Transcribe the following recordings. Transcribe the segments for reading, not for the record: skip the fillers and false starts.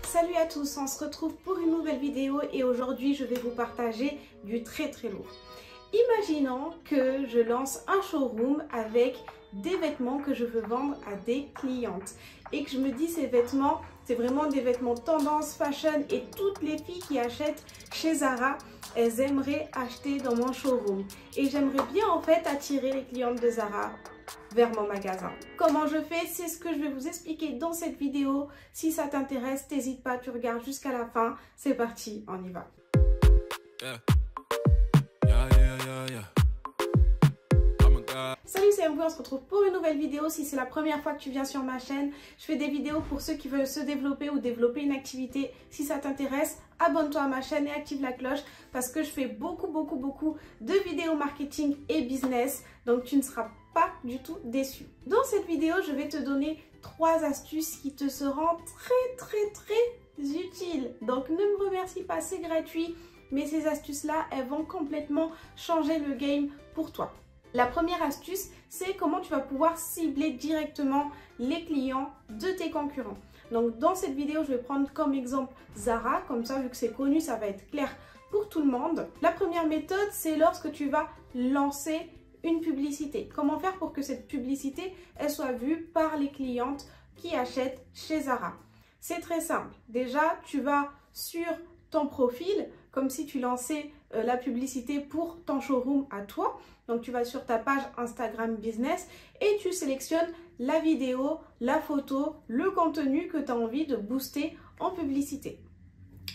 Salut à tous, on se retrouve pour une nouvelle vidéo et aujourd'hui je vais vous partager du très lourd. Imaginons que je lance un showroom avec des vêtements que je veux vendre à des clientes et que je me dis ces vêtements, c'est vraiment des vêtements tendance, fashion et toutes les filles qui achètent chez Zara, elles aimeraient acheter dans mon showroom et j'aimerais bien en fait attirer les clientes de Zara vers mon magasin. Comment je fais, c'est ce que je vais vous expliquer dans cette vidéo. Si ça t'intéresse, n'hésite pas, tu regardes jusqu'à la fin. C'est parti, on y va. Salut, c'est Mbou, on se retrouve pour une nouvelle vidéo. Si c'est la première fois que tu viens sur ma chaîne, je fais des vidéos pour ceux qui veulent se développer ou développer une activité. Si ça t'intéresse, abonne-toi à ma chaîne et active la cloche parce que je fais beaucoup de vidéos marketing et business. Donc tu ne seras pas du tout déçu. Dans cette vidéo, je vais te donner 3 astuces qui te seront très utiles. Donc ne me remercie pas, c'est gratuit. Mais ces astuces-là, elles vont complètement changer le game pour toi. La première astuce, c'est comment tu vas pouvoir cibler directement les clients de tes concurrents. Donc dans cette vidéo, je vais prendre comme exemple Zara, comme ça vu que c'est connu, ça va être clair pour tout le monde. La première méthode, c'est lorsque tu vas lancer une publicité. Comment faire pour que cette publicité, elle soit vue par les clientes qui achètent chez Zara? C'est très simple. Déjà, tu vas sur ton profil, comme si tu lançais la publicité pour ton showroom à toi. Donc, tu vas sur ta page Instagram Business et tu sélectionnes la vidéo, la photo, le contenu que tu as envie de booster en publicité.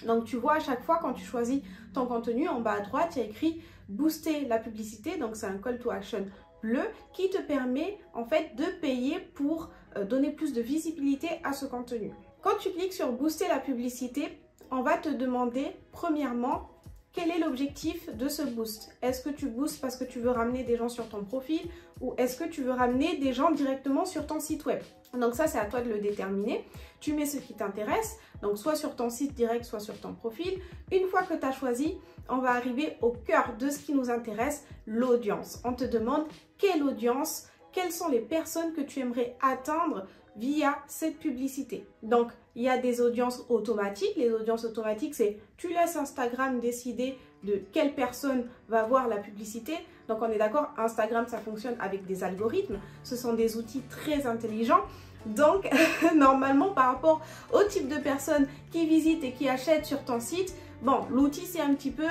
Donc, tu vois à chaque fois quand tu choisis ton contenu, en bas à droite, il y a écrit « Booster la publicité ». Donc, c'est un call to action bleu qui te permet en fait de payer pour donner plus de visibilité à ce contenu. Quand tu cliques sur « Booster la publicité », on va te demander premièrement quel est l'objectif de ce boost. Est-ce que tu boostes parce que tu veux ramener des gens sur ton profil ou est-ce que tu veux ramener des gens directement sur ton site web? Donc ça, c'est à toi de le déterminer. Tu mets ce qui t'intéresse, donc soit sur ton site direct, soit sur ton profil. Une fois que tu as choisi, on va arriver au cœur de ce qui nous intéresse, l'audience. On te demande quelle audience, quelles sont les personnes que tu aimerais atteindre via cette publicité. Donc, il y a des audiences automatiques. Les audiences automatiques, c'est tu laisses Instagram décider de quelle personne va voir la publicité. Donc, on est d'accord, Instagram, ça fonctionne avec des algorithmes. Ce sont des outils très intelligents. Donc, normalement, par rapport au type de personnes qui visitent et qui achètent sur ton site, bon, l'outil, c'est un petit peu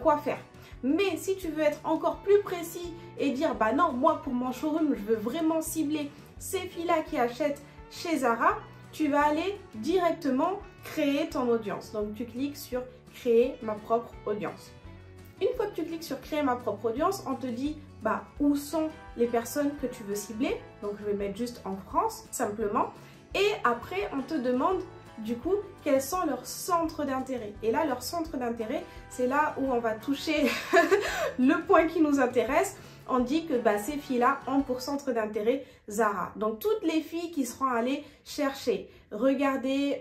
quoi faire. Mais si tu veux être encore plus précis et dire, bah non, moi, pour mon showroom, je veux vraiment cibler ces filles-là qui achètent chez Zara, tu vas aller directement créer ton audience. Donc, tu cliques sur créer ma propre audience. Une fois que tu cliques sur créer ma propre audience, on te dit bah, où sont les personnes que tu veux cibler. Donc, je vais mettre juste en France, simplement. Et après, on te demande du coup quels sont leurs centres d'intérêt. Et là, leur centre d'intérêt, c'est là où on va toucher le point qui nous intéresse. On dit que bah, ces filles-là ont pour centre d'intérêt Zara. Donc, toutes les filles qui seront allées chercher, regarder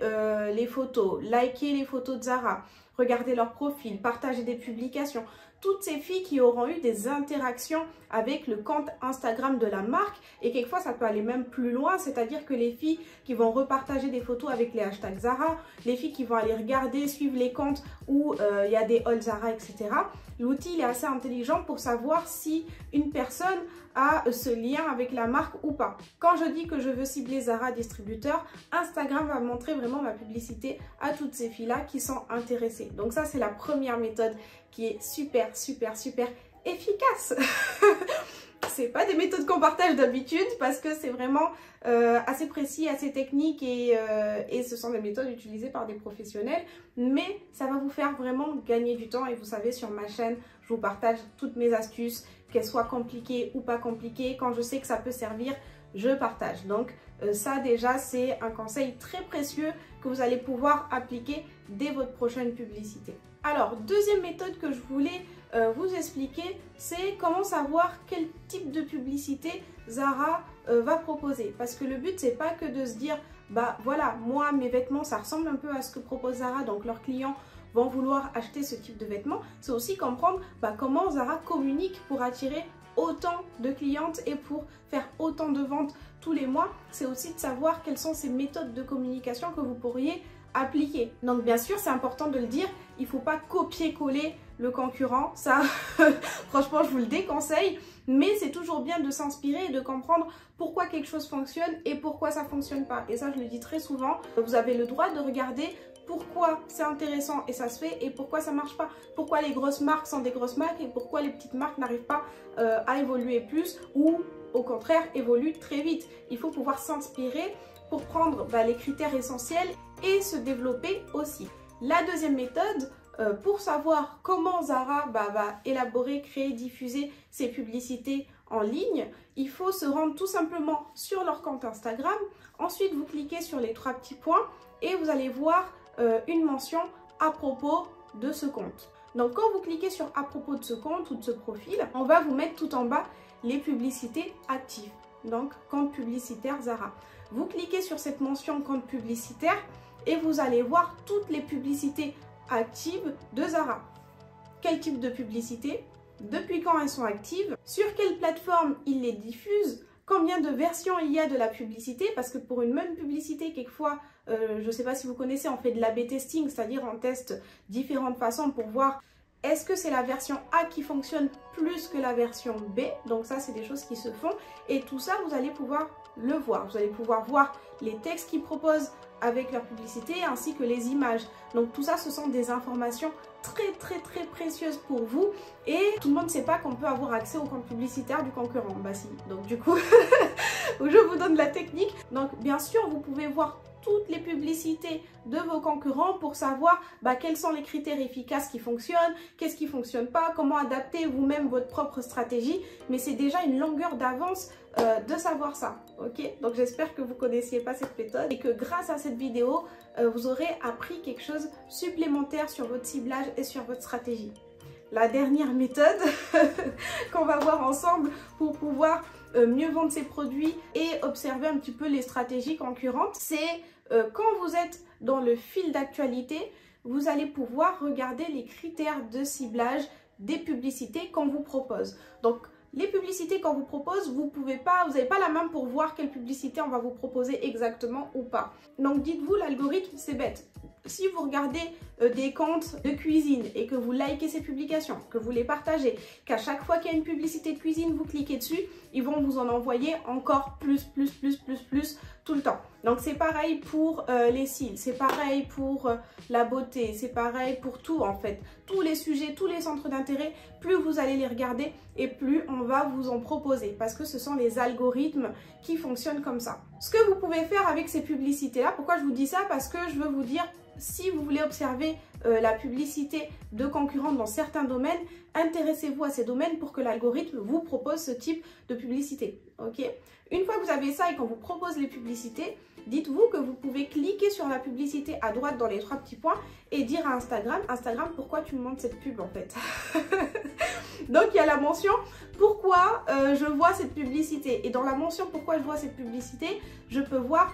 les photos, liker les photos de Zara, regarder leur profil, partager des publications. Toutes ces filles qui auront eu des interactions avec le compte Instagram de la marque et quelquefois ça peut aller même plus loin, c'est-à-dire que les filles qui vont repartager des photos avec les hashtags Zara, les filles qui vont aller regarder, suivre les comptes où il y a des hauls Zara, etc. L'outil est assez intelligent pour savoir si une personne a ce lien avec la marque ou pas. Quand je dis que je veux cibler Zara distributeur, Instagram va montrer vraiment ma publicité à toutes ces filles-là qui sont intéressées. Donc ça, c'est la première méthode qui est super efficace. C'est pas des méthodes qu'on partage d'habitude parce que c'est vraiment assez précis, assez technique et ce sont des méthodes utilisées par des professionnels. Mais ça va vous faire vraiment gagner du temps et vous savez, sur ma chaîne, je vous partage toutes mes astuces, qu'elles soient compliquées ou pas compliquées. Quand je sais que ça peut servir, je partage. Donc ça déjà, c'est un conseil très précieux que vous allez pouvoir appliquer dès votre prochaine publicité. Alors, deuxième méthode que je voulais vous expliquer, c'est comment savoir quel type de publicité Zara va proposer. Parce que le but, c'est pas que de se dire, bah voilà, moi, mes vêtements, ça ressemble un peu à ce que propose Zara, donc leurs clients vont vouloir acheter ce type de vêtements. C'est aussi comprendre bah, comment Zara communique pour attirer autant de clientes et pour faire autant de ventes tous les mois. C'est aussi de savoir quelles sont ces méthodes de communication que vous pourriez appliquer. Donc bien sûr, c'est important de le dire, il ne faut pas copier-coller le concurrent, ça franchement je vous le déconseille, mais c'est toujours bien de s'inspirer et de comprendre pourquoi quelque chose fonctionne et pourquoi ça ne fonctionne pas. Et ça je le dis très souvent, vous avez le droit de regarder pourquoi c'est intéressant et ça se fait et pourquoi ça marche pas, pourquoi les grosses marques sont des grosses marques et pourquoi les petites marques n'arrivent pas à évoluer plus ou au contraire évoluent très vite. Il faut pouvoir s'inspirer pour prendre les critères essentiels et se développer aussi. La deuxième méthode, pour savoir comment Zara va élaborer, créer, diffuser ses publicités en ligne, il faut se rendre tout simplement sur leur compte Instagram. Ensuite, vous cliquez sur les 3 petits points et vous allez voir une mention à propos de ce compte. Donc, quand vous cliquez sur à propos de ce compte ou de ce profil, on va vous mettre tout en bas les publicités actives. Donc, compte publicitaire Zara. Vous cliquez sur cette mention compte publicitaire et vous allez voir toutes les publicités actives de Zara. Quel type de publicité, depuis quand elles sont actives, sur quelle plateforme ils les diffusent, combien de versions il y a de la publicité, parce que pour une même publicité, quelquefois, je ne sais pas si vous connaissez, on fait de l'A/B testing, c'est-à-dire on teste différentes façons pour voir est-ce que c'est la version A qui fonctionne plus que la version B. Donc ça, c'est des choses qui se font. Et tout ça, vous allez pouvoir le voir. Vous allez pouvoir voir les textes qu'ils proposent avec leur publicité ainsi que les images. Donc tout ça, ce sont des informations très précieuses pour vous. Et tout le monde ne sait pas qu'on peut avoir accès au compte publicitaire du concurrent. Bah si. Donc du coup, je vous donne la technique. Donc bien sûr, vous pouvez voir toutes les publicités de vos concurrents pour savoir quels sont les critères efficaces qui fonctionnent, qu'est-ce qui ne fonctionne pas, comment adapter vous-même votre propre stratégie. Mais c'est déjà une longueur d'avance de savoir ça. Ok, donc j'espère que vous ne connaissiez pas cette méthode et que grâce à cette vidéo, vous aurez appris quelque chose supplémentaire sur votre ciblage et sur votre stratégie. La dernière méthode qu'on va voir ensemble pour pouvoir mieux vendre ses produits et observer un petit peu les stratégies concurrentes, c'est quand vous êtes dans le fil d'actualité, vous allez pouvoir regarder les critères de ciblage des publicités qu'on vous propose. Donc, les publicités qu'on vous propose, vous n'avez pas la main pour voir quelle publicité on va vous proposer exactement ou pas. Donc, dites-vous, l'algorithme, c'est bête. Si vous regardez des comptes de cuisine et que vous likez ces publications, que vous les partagez, qu'à chaque fois qu'il y a une publicité de cuisine, vous cliquez dessus, ils vont vous en envoyer encore plus tout le temps. Donc c'est pareil pour les cils, c'est pareil pour la beauté, c'est pareil pour tout en fait. Tous les sujets, tous les centres d'intérêt, plus vous allez les regarder et plus on va vous en proposer parce que ce sont les algorithmes qui fonctionnent comme ça. Ce que vous pouvez faire avec ces publicités-là, pourquoi je vous dis ça? Parce que je veux vous dire, si vous voulez observer la publicité de concurrents dans certains domaines, intéressez-vous à ces domaines pour que l'algorithme vous propose ce type de publicité. Ok? Une fois que vous avez ça et qu'on vous propose les publicités, dites-vous que vous pouvez cliquer sur la publicité à droite dans les 3 petits points et dire à Instagram, pourquoi tu me montres cette pub en fait? Donc il y a la mention pourquoi je vois cette publicité. Et dans la mention pourquoi je vois cette publicité, je peux voir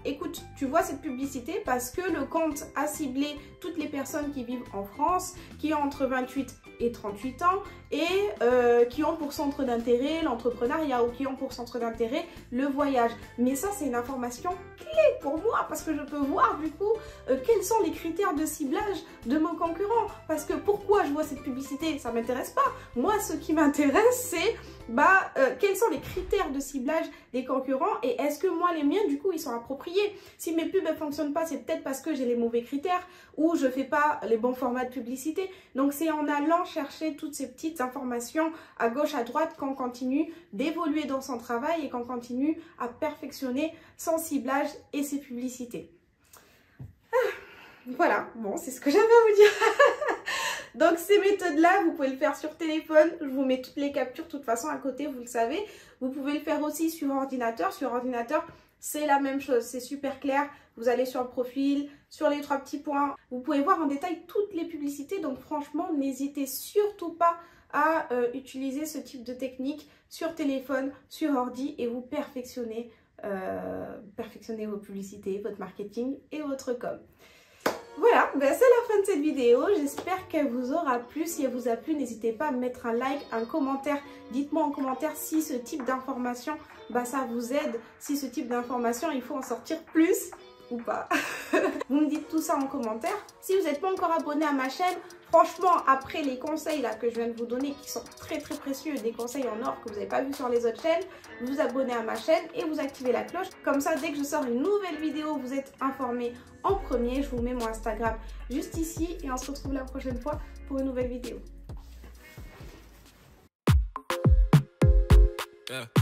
écoute, tu vois cette publicité parce que le compte a ciblé toutes les personnes qui vivent en France, qui ont entre 28 et 38 ans et qui ont pour centre d'intérêt l'entrepreneuriat ou qui ont pour centre d'intérêt le voyage. Mais ça, c'est une information clé pour moi parce que je peux voir du coup quels sont les critères de ciblage de mon concurrent. Parce que pourquoi je vois cette publicité, ça ne m'intéresse pas. Moi, ce qui m'intéresse, c'est quels sont les critères de ciblage des concurrents et est-ce que moi les miens du coup ils sont appropriés. Si mes pubs ne fonctionnent pas, c'est peut-être parce que j'ai les mauvais critères ou je fais pas les bons formats de publicité. Donc c'est en allant chercher toutes ces petites informations à gauche à droite qu'on continue d'évoluer dans son travail et qu'on continue à perfectionner son ciblage et ses publicités. Voilà, bon, c'est ce que j'avais à vous dire. Donc ces méthodes-là, vous pouvez le faire sur téléphone. Je vous mets toutes les captures de toute façon à côté, vous le savez. Vous pouvez le faire aussi sur ordinateur. Sur ordinateur, c'est la même chose, c'est super clair. Vous allez sur le profil, sur les 3 petits points. Vous pouvez voir en détail toutes les publicités. Donc franchement, n'hésitez surtout pas à utiliser ce type de technique sur téléphone, sur ordi et vous perfectionnez vos publicités, votre marketing et votre com. Voilà, c'est la fin de cette vidéo. J'espère qu'elle vous aura plu. Si elle vous a plu, n'hésitez pas à mettre un like, un commentaire. Dites-moi en commentaire si ce type d'information, ça vous aide. Si ce type d'information, il faut en sortir plus. ou pas. Vous me dites tout ça en commentaire. Si vous n'êtes pas encore abonné à ma chaîne, franchement, après les conseils là que je viens de vous donner, qui sont très précieux, des conseils en or que vous n'avez pas vu sur les autres chaînes, vous abonnez à ma chaîne et vous activez la cloche. Comme ça, dès que je sors une nouvelle vidéo, vous êtes informés en premier. Je vous mets mon Instagram juste ici et on se retrouve la prochaine fois pour une nouvelle vidéo. Yeah.